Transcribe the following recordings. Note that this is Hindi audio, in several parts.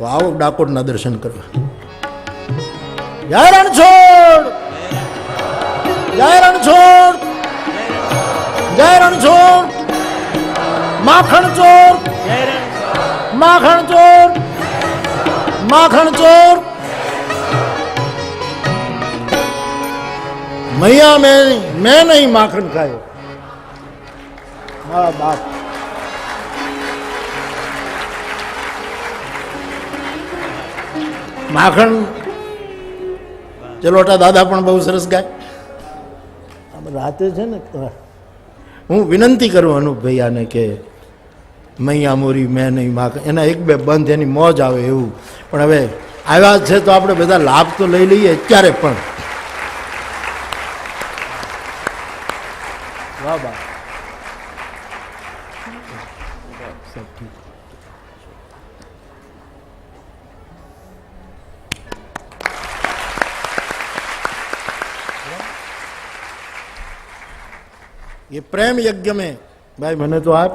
તો આવો ડાકોરના દર્શન કરવા. જય રણછોડ, જય રણછોડ, જય રણછોડ, માખણ ચોર, માખણ ચોર, માખણ ચોર. मैया मैं नहीं माखन खाए. मारा बाप माखण चलोटा दादा पण बहु सरस गाय. राते छे ने हूँ विनंती करूँ अनूप भैया ने के मैया मोरी मैं नहीं माखन एना एक बे बंध एनी मौज आवे एवं पण हवे आव्या छे तो आपणे बधा लाभ तो लई लईए अत्यारे पण. वाह वाह सब ठीक. ये प्रेम यज्ञ में भाई मैंने तो आप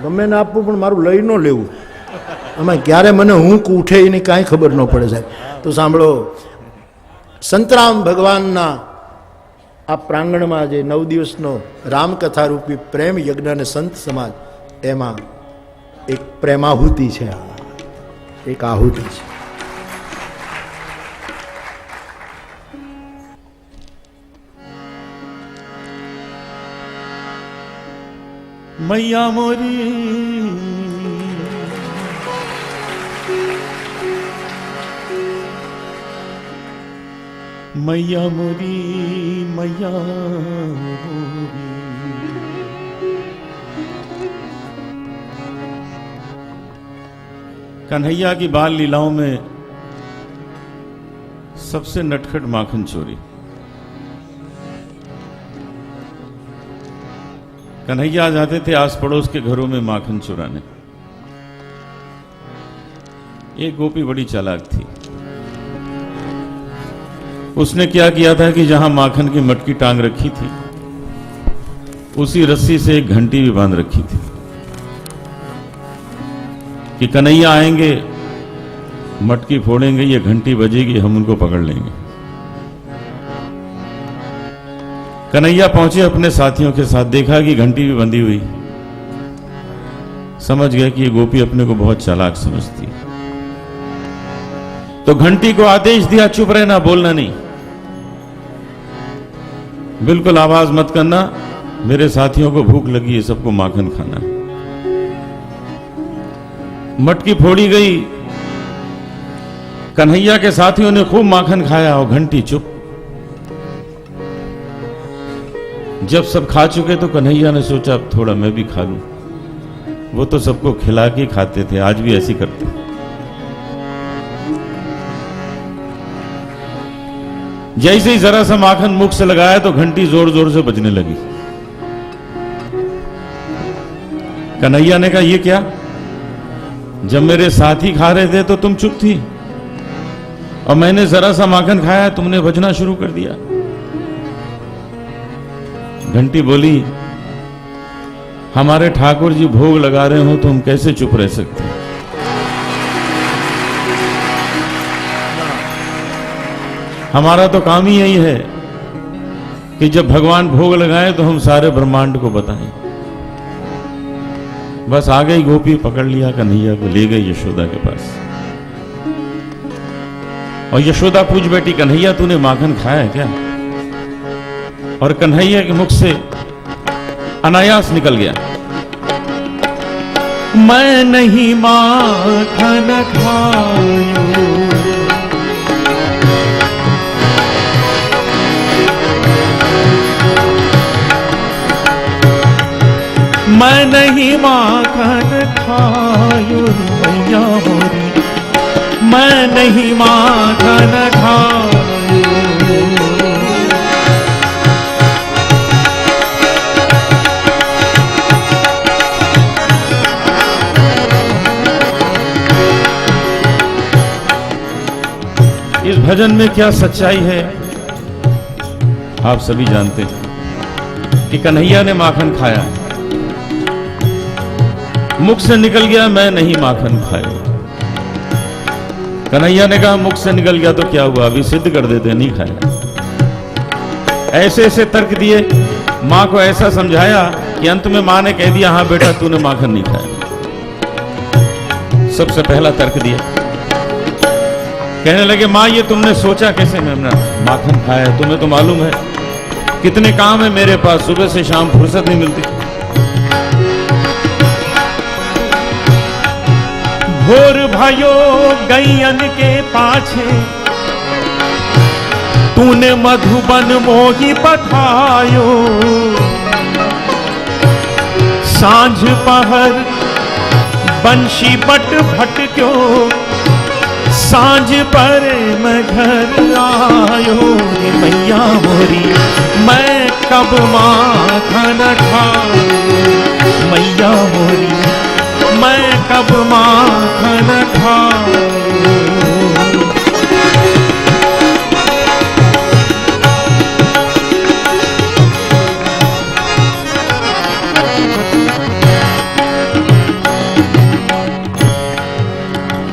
गमे ने आपू पण मारू लई न लेवू एमां क्यारे मने हूँक उठे एनी कांई खबर न पड़े साहेब. तो सांभळो संतराम भगवानना आ प्रांगणमां जे 9 દિવસનો रामकथा रूपी प्रेम यज्ञ ने संत समाज एमां एक प्रेमाहुति छे, एक आहुति छे. मैया मोरी मैया मोरी मैया मोरी कन्हैया की बाल लीलाओं में सबसे नटखट माखन चोरी. कन्हैया जाते थे आस पड़ोस के घरों में माखन चुराने. एक गोपी बड़ी चालाक थी. उसने क्या किया था कि जहां माखन की मटकी टांग रखी थी उसी रस्सी से एक घंटी भी बांध रखी थी कि कन्हैया आएंगे, मटकी फोड़ेंगे, ये घंटी बजेगी, हम उनको पकड़ लेंगे. कन्हैया पहुंचे अपने साथियों के साथ, देखा कि घंटी भी बंधी हुई. समझ गया कि ये गोपी अपने को बहुत चालाक समझती है. तो घंटी को आदेश दिया, चुप रहना, बोलना नहीं, बिल्कुल आवाज मत करना, मेरे साथियों को भूख लगी है, सबको माखन खाना है. मटकी फोड़ी गई, कन्हैया के साथियों ने खूब माखन खाया और घंटी चुप. जब सब खा चुके तो कन्हैया ने सोचा अब थोड़ा मैं भी खा लूं. वो तो सबको खिला के खाते थे, आज भी ऐसी करते. जैसे ही जरा सा माखन मुख से लगाया तो घंटी जोर जोर से बजने लगी. कन्हैया ने कहा ये क्या, जब मेरे साथी खा रहे थे तो तुम चुप थी और मैंने जरा सा माखन खाया तुमने बजना शुरू कर दिया. घंटी बोली हमारे ठाकुर जी भोग लगा रहे हो तो हम कैसे चुप रह सकते हैं. हमारा तो काम ही यही है कि जब भगवान भोग लगाए तो हम सारे ब्रह्मांड को बताएं. बस आ गई गोपी, पकड़ लिया कन्हैया को, ले गई यशोदा के पास. और यशोदा पूछ बैठी कन्हैया तूने माखन खाया है क्या. और कन्हैया के मुख से अनायास निकल गया मैं नहीं माखन खाऊं. मैं नहीं माखन खाऊं मैया मोरी, मैं नहीं माखन खाऊं. इस भजन में क्या सच्चाई है आप सभी जानते हैं कि कन्हैया ने माखन खाया, मुख से निकल गया मैं नहीं माखन खाया. कन्हैया ने कहा मुख से निकल गया तो क्या हुआ, अभी सिद्ध कर देते, नहीं खाएगा। ऐसे ऐसे तर्क दिए, मां को ऐसा समझाया कि अंत में मां ने कह दिया हाँ बेटा तूने माखन नहीं खाया। सबसे पहला तर्क दिया। कहने लगे मां ये तुमने सोचा कैसे मैंने माखन खाया है? तुम्हें तो मालूम है कितने काम है मेरे पास, सुबह से शाम फुर्सत नहीं मिलती। भोर भयो गैयन के पाछे तूने मधुबन मोही पठायो, सांझ पहर बंशी बट भटक्यो, सांझ पर मैं घर आयो। मैया मोरी मैं कब माखन खाऊं, मैया मोरी मैं कब माखन खाऊं।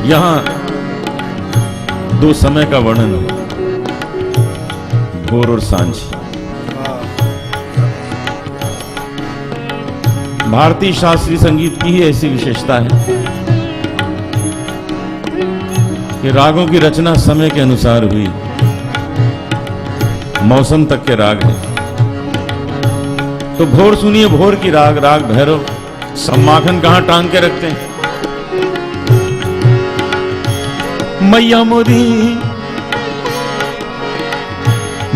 यहां दो समय का वर्णन है, भोर और सांझ। भारतीय शास्त्रीय संगीत की ही ऐसी विशेषता है कि रागों की रचना समय के अनुसार हुई, मौसम तक के राग हैं। तो भोर सुनिए, भोर की राग, राग भैरव। सब माखन कहां टांग के रखते हैं। मैया मोरी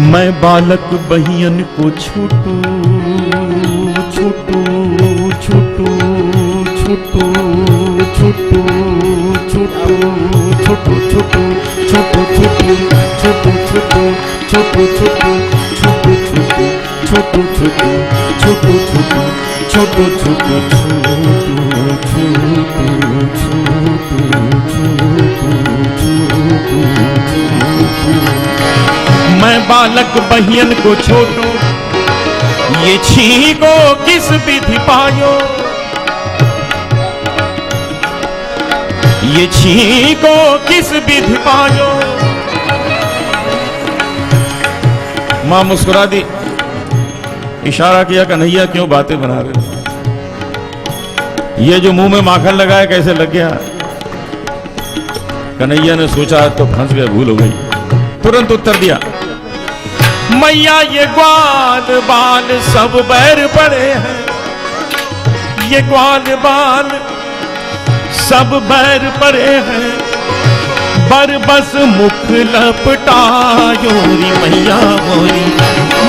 मैं बालक बहियन को छूटू छूटू छूटू छूटू छूटू छूटू छूटू छूटू छूटू छूटू छूटू छूटू छूटू छूटू छूटू छूटू छूटू छूटू छूटू मैं बालक बहियन को छोटू, ये छीको किस विधि पायो, ये छीको किस विधि पायो। मां मुस्कुरा दी, इशारा किया कन्हैया क्यों बातें बना रहे, ये जो मुंह में माखन लगाया कैसे लग गया। कन्हैया ने सोचा तो फंस गए, भूल हो गई। तुरंत उत्तर दिया, मैया ये ग्वाल बाल सब बैर पड़े हैं, ये ग्वाल बाल सब बैर पड़े हैं, बर बस मुख लपटायो। री मैया मोरी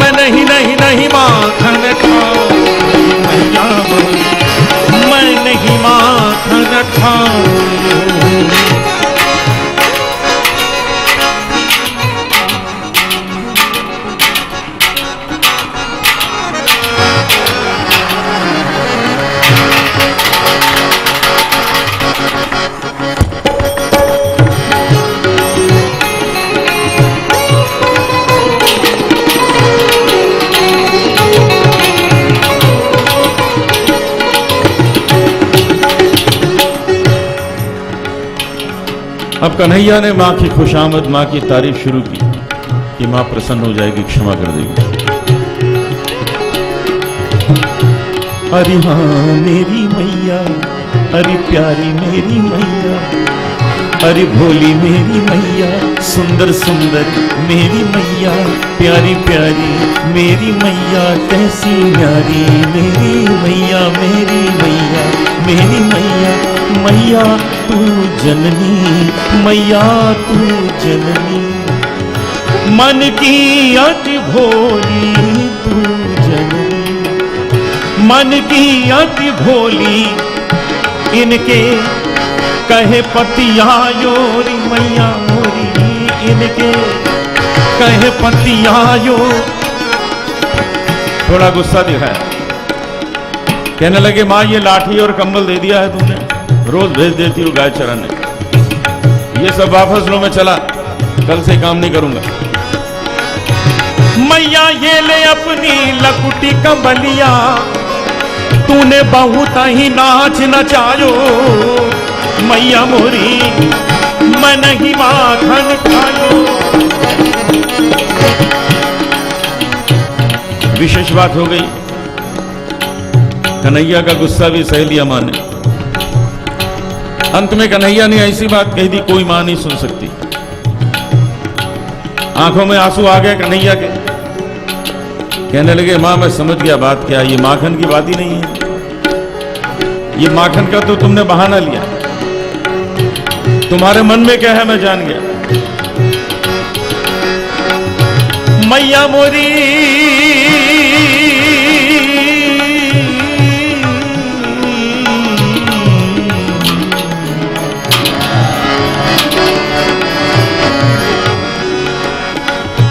मैं नहीं नहीं नहीं माखन खाऊं, मैया मोरी मैं नहीं माखन खाऊं। अब कन्हैया ने मां की खुशामद, मां की तारीफ शुरू की कि मां प्रसन्न हो जाएगी, क्षमा कर देगी। अरे हाँ मेरी मैया, अरे प्यारी मेरी मैया, अरे भोली मेरी मैया, सुंदर सुंदर मेरी मैया, प्यारी प्यारी मेरी मैया, कैसी न्यारी मेरी मैया, मेरी मैया, मेरी मैया। मैया तू जननी, मैया तू जननी, मन की अति भोली तू जननी, मन की अति भोली, इनके कहे पतियायो। री मैया मोरी इनके कहे पतियायो। थोड़ा गुस्सा दिखाया, कहने लगे मां ये लाठी और कंबल दे दिया है तुमने, रोज भेज देती हूँ गाय चराने, ये सब वापस लो, मैं चला, कल से काम नहीं करूंगा। मैया ये ले अपनी लकुटी कंबलिया, तूने बहुत ही नाच नचायो। मैया मोरी मैं नहीं माखन खायो। विशेष बात हो गई, कन्हैया का गुस्सा भी सह लिया मां ने। अंत में कन्हैया ने ऐसी बात कह दी कोई मां नहीं सुन सकती। आंखों में आंसू आ गए कन्हैया के। कहने लगे मां मैं समझ गया बात क्या, ये माखन की बात ही नहीं है, ये माखन का तो तुमने बहाना लिया, तुम्हारे मन में क्या है मैं जान गया। मैया मोरी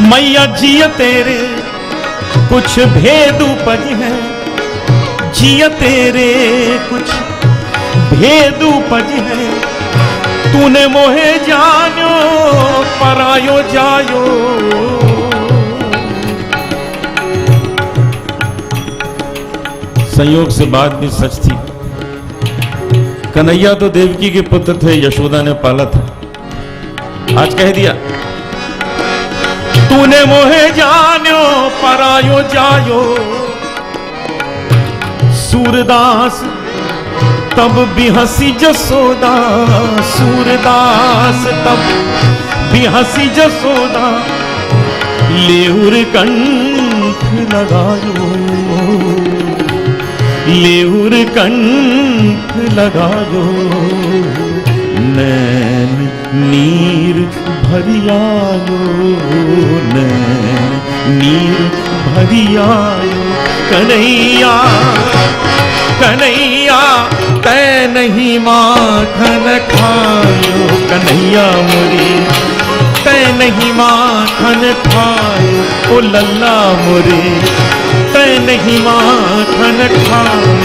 मैया जिया तेरे कुछ भेद उपज है, जिया तेरे कुछ भेद उपज है, तूने मोहे जानो परायो जायो। संयोग से बात भी सच थी। कन्हैया तो देवकी के पुत्र थे, यशोदा ने पाला था। आज कह दिया तूने मोहे जानो परायो जायो। सूरदास तब भी हंसी जसोदा, सूरदास तब भी हंसी जसोदा, लेहुर कंठ लगायो, लेहुर कंठ लगायो। नैन नीर भरियायो, नैन नीर भरियायो। कन्हैया कन्हैया तै नहीं माखन खायो, कन्हैया मोरी तै नहीं माखन खायो। ओ लल्ला मोरे तै नहीं माखन खायो।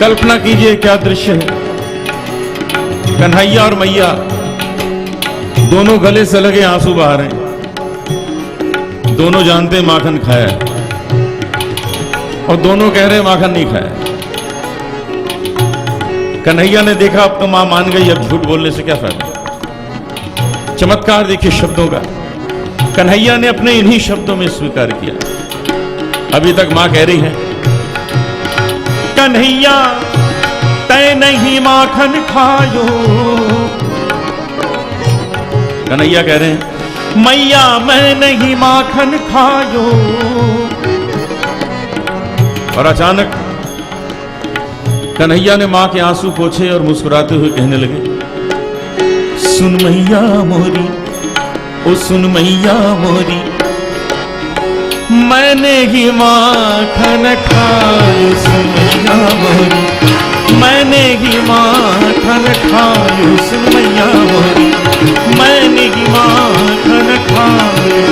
कल्पना कीजिए क्या दृश्य है। कन्हैया और मैया दोनों गले से लगे आंसू बहा रहे हैं। दोनों जानते माखन खाया और दोनों कह रहे माखन नहीं खाया। कन्हैया ने देखा अब तो मां मान गई, अब झूठ बोलने से क्या फायदा। चमत्कार देखिए शब्दों का। कन्हैया ने अपने इन्हीं शब्दों में स्वीकार किया। अभी तक मां कह रही है कन्हैया तै नहीं माखन खायो। कन्हैया कह रहे हैं मैया मैं नहीं माखन खायो। और अचानक कन्हैया ने मां के आंसू पोंछे और मुस्कुराते हुए कहने लगे सुन मैया मोरी, ओ सुन मैया मोरी, मैंने ही माखन खायो। सुन मैया मोरी, मैंने ही माखन खायो। सुन मैया मोरी, मैंने ही माखन खायो।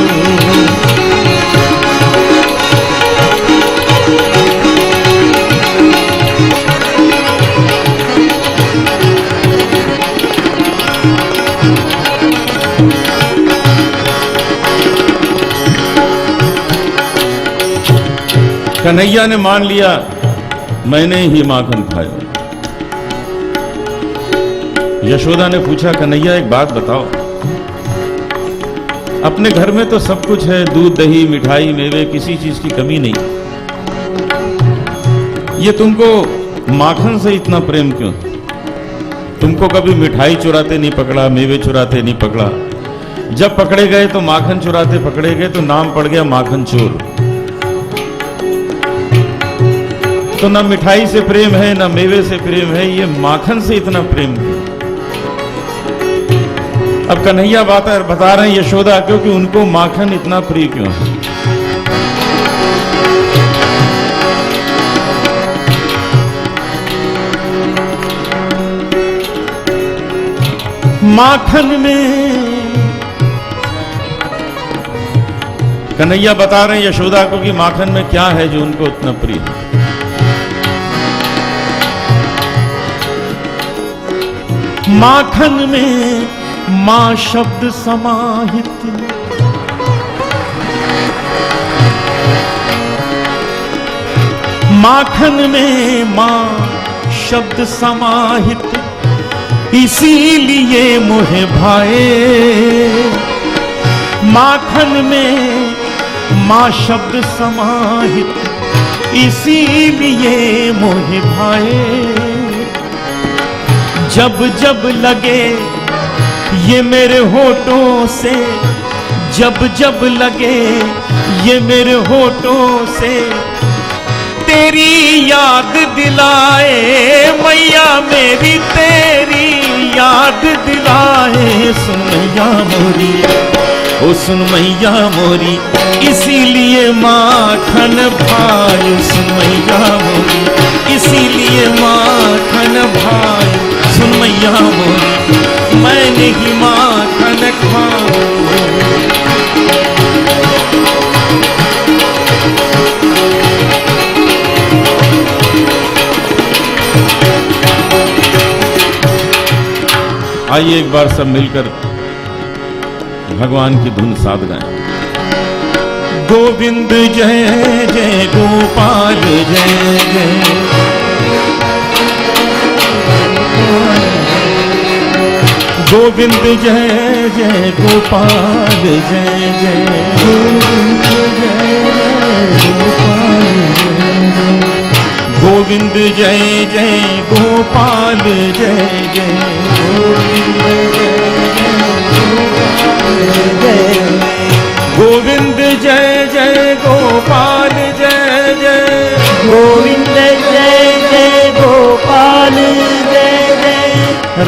कन्हैया ने मान लिया मैंने ही माखन खाया। यशोदा ने पूछा कन्हैया एक बात बताओ, अपने घर में तो सब कुछ है, दूध दही मिठाई मेवे, किसी चीज की कमी नहीं, ये तुमको माखन से इतना प्रेम क्यों? तुमको कभी मिठाई चुराते नहीं पकड़ा, मेवे चुराते नहीं पकड़ा, जब पकड़े गए तो माखन चुराते पकड़े गए तो नाम पड़ गया माखन चोर। तो ना मिठाई से प्रेम है ना मेवे से प्रेम है, ये माखन से इतना प्रेम है। अब कन्हैया बता रहे हैं यशोदा क्योंकि उनको माखन इतना प्रिय क्यों है। माखन में कन्हैया बता रहे हैं यशोदा को कि माखन में क्या है जो उनको उतना प्रिय है। माखन में मां शब्द समाहित, माखन में मां शब्द समाहित, इसीलिए मोहे भाए। माखन में मां शब्द समाहित, इसीलिए मोहे भाए। जब जब लगे ये मेरे होठों से, जब जब लगे ये मेरे होठों से, तेरी याद दिलाए मैया मेरी, तेरी याद दिलाए। सुन मैया मोरी, ओ सुन मैया मोरी, इसीलिए माखन भाई। सुन मैया मोरी, इसीलिए माखन भाई। सुन मैया मोरी, मैंने ही माखन खाया। आइए एक बार सब मिलकर भगवान की धुन साध गाएं। गोविंद जय जय गोपाल जय जय, गोविंद जय जय गोपाल जय जय, गोविंद जय जय गोपाल जय जय, गोविंद जय जय गोपाल जय जय, गोविंद जय जय गोपाल जय जय,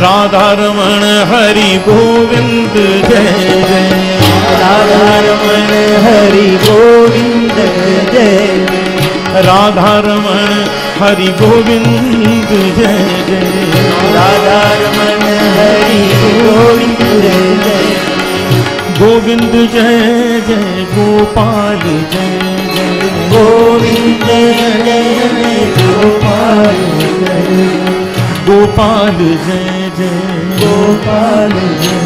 राधा रमण हरि गोविंद जय जय, राधा रमण हरि गोविंद जय, राधा रमण हरि गोविंद जय जय, राधा रमण हरि गोविंद जय, गोविंद जय जय गोपाल जय जय, गोविंद जय जय गोपाल जय, गोपाल जय जय गोपाल जय,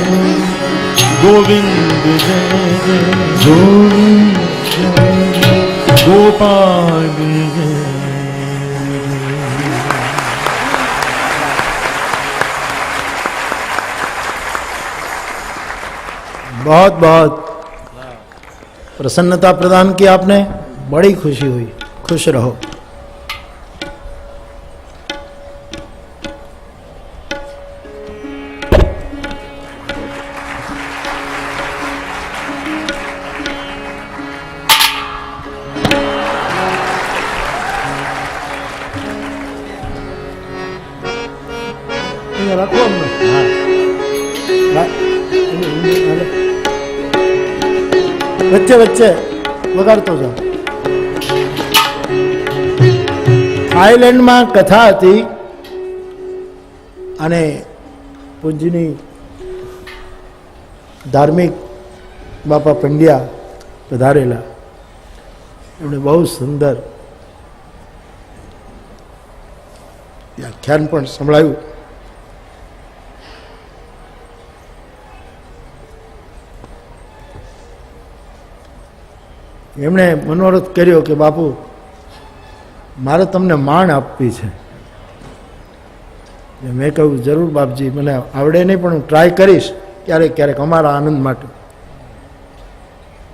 गोविंद जय जय गोविंद जय गोपाल जय। बहुत बहुत प्रसन्नता प्रदान की आपने, बड़ी खुशी हुई। खुश रहो। रखो વચ્ચે વચ્ચે વગાડતો જાઓ. થાઈલેન્ડમાં કથા હતી અને પૂજ્યની ધાર્મિક બાપા પંડ્યા પધારેલા, એમણે બહુ સુંદર વ્યાખ્યાન પણ સંભળાયું. એમણે મનોરથ કર્યો કે બાપુ મારે તમને માણ આપવી છે. મેં કહ્યું જરૂર બાપજી, મને આવડે નહીં પણ હું ટ્રાય કરીશ ક્યારેક ક્યારેક અમારા આનંદ માટે.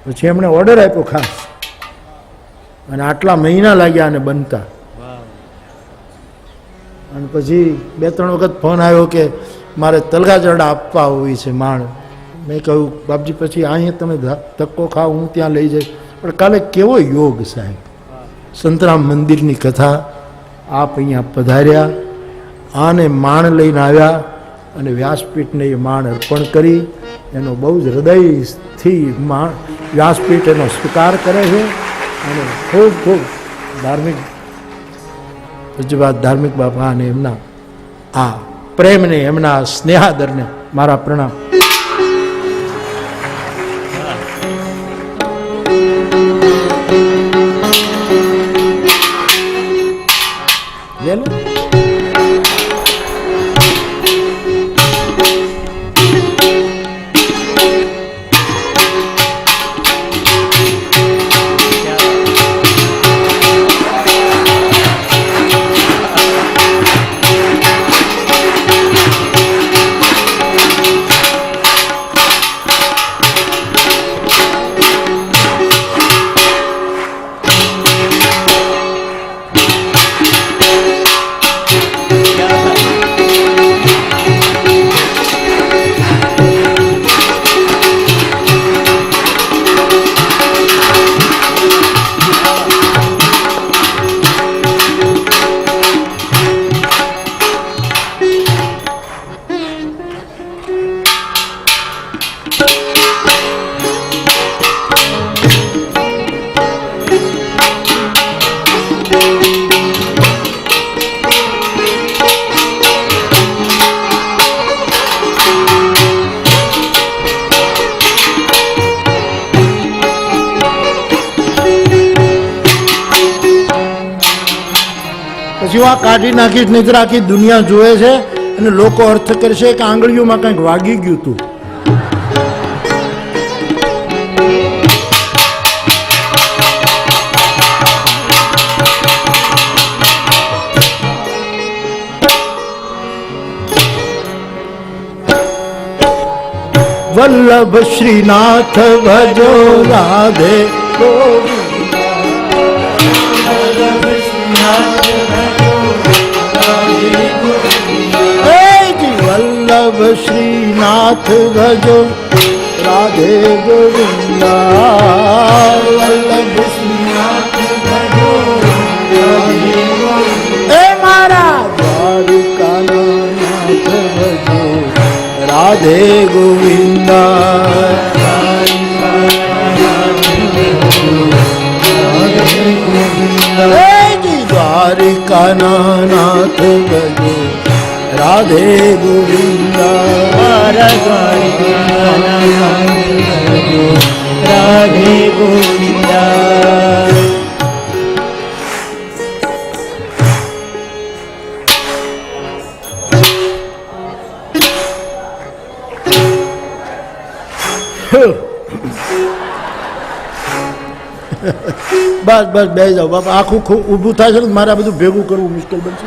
પછી એમણે ઓર્ડર આપ્યો ખાસ, અને આટલા મહિના લાગ્યા અને બનતા. અને પછી 2-3 વખત ફોન આવ્યો કે મારે તલગાજરડા આપવા હોવી છે માણ. મેં કહ્યું બાપજી પછી અહીંયા તમે ધક્કો ખાઓ, હું ત્યાં લઈ જઈશ. પણ કાલે કેવો યોગ સાહેબ, સંતરામ મંદિરની કથા, આપ અહીંયા પધાર્યા, આને માણ લઈને આવ્યા અને વ્યાસપીઠને એ માણ અર્પણ કરી. એનો બહુ જ હૃદયથી વ્યાસપીઠ એનો સ્વીકાર કરે છે. અને ખૂબ ખૂબ ધાર્મિક પૂજ્યપાદ ધાર્મિક બાપા અને એમના આ પ્રેમને, એમના સ્નેહાદરને મારા પ્રણામ. પછી હું આ કાઢી નાખીશ નહીં તો આખી દુનિયા જોવે છે અને લોકો અર્થ કરશે કે આંગળીઓમાં કંઈક વાગી ગયું હતું. વલ્લભ શ્રીનાથ ભજો રાધે વલ્લભ શ્રીનાથ ભજો રાધે ગોવિંદા વલ્લભ શ્રીનાથ ભજો એ મારા દ્વારકાના નાથ ભજો રાધે ગોવિંદા દ્વારિકાના નાથ ભજો રાધે ગોવિંદા રાધે ગોવિંદા. બસ બસ બે જાઓ બાપા, આખું ઊભું થાય છે ને મારે આ બધું ભેગું કરવું મુશ્કેલ બનશે.